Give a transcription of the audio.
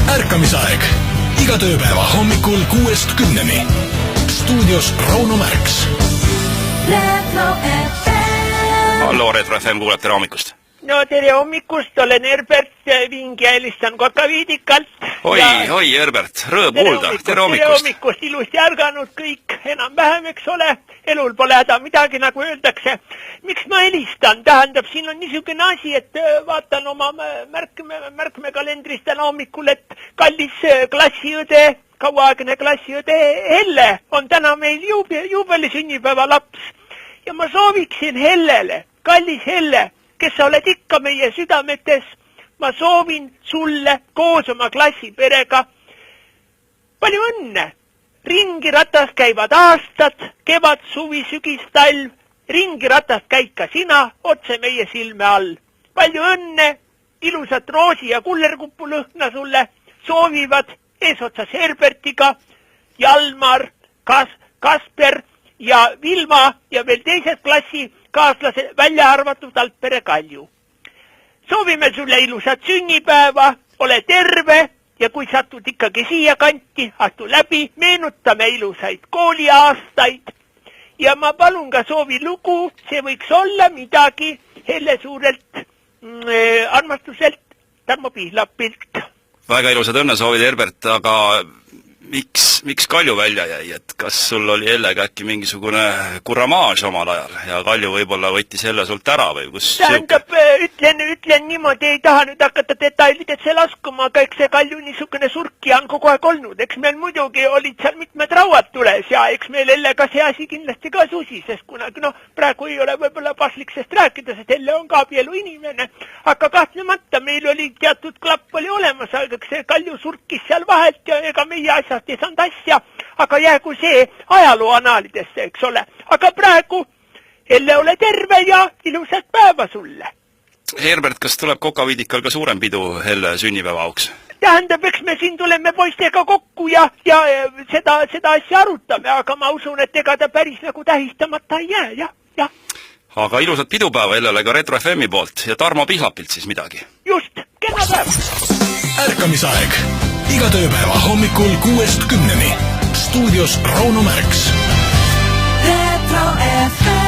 Ärkamisaeg. Iga tööpäeva hommikul 6-10. Stuudios Rauno Märks. Hallo, Retro FM kuuleb, tere hommikust. No tere hommikust, olen Herbert Ving ja helistan Kokaviidikalt. Oi, Herbert, rõõm kuulda, tere hommikust. Tere hommikust, ilusti ärganud kõik, enam-vähem, eks ole. Elul pole häda midagi, nagu öeldakse. Miks ma helistan? Tähendab, siin on niisugune asi, et vaatan oma märkmekalendrist täna hommikul, et kallis klassiõde, kauaaegne klassiõde Helle on täna meil juubeli sünnipäeva laps. Ja ma sooviksin Hellele, kallis Helle, kes sa oled ikka meie südametes, ma soovin sulle koos oma klassiperega palju õnne. Ringi ratas käivad aastad, kevad, suvi, sügis, talv. Ringi ratas käid ka sina otse meie silme all. Palju õnne, ilusat roosi ja kullerkuppu lõhna sulle soovivad eesotsas Herbertiga, Jalmar, Kasper ja Vilma ja veel teised klassikaaslased, välja arvatud Altpere Kalju. Soovime sulle ilusat sünnipäeva, ole terve ja kui satud ikkagi siia kanti, astu läbi, meenutame ilusaid kooliaastaid ja ma palun ka soovi lugu, see võiks olla midagi Helle suurelt armastuselt Tarmo Pihlapilt. Väga ilusad õnnesoovid, Herbert, aga miks Kalju välja jäi, et kas sul oli Hellega äkki mingisugune kuramaaž omal ajal ja Kalju võib-olla võttis Helle sult ära või kus? Tähendab, ütlen niimoodi, ei taha nüüd hakata detailidesse laskuma, aga eks see Kalju niisugune surkija on kogu aeg olnud, eks meil muidugi olid seal mitmed rauad tules ja eks meil Hellega see asi kindlasti ka susi, sest kunagi, praegu ei ole võib-olla paslik sest rääkida, sest Helle on ka abielu inimene, aga kahtlemata meil oli teatud klapp oli olemas, aga see Kalju surkis seal vahelt ja ega meie asjast ei saanud asja, aga jäägu see ajaloo anaalidesse, eks ole. Aga praegu, Helle, ole terve ja ilusat päeva sulle. Herbert, kas tuleb Kokaviidikal ka suurem pidu Helle sünnipäeva auks? Tähendab, eks me siin tuleme poistega kokku ja seda asja arutame, aga ma usun, et ega ta päris nagu tähistamata ei jää, jah. Aga ilusat pidupäeva Hellele ka Retro FM-i poolt ja Tarmo Pihlapilt siis midagi. Just, kena päeva. Ärkamisaeg. Iga tööpäeva hommikul 6-10. Stuudios Rauno Märks. Retro FM.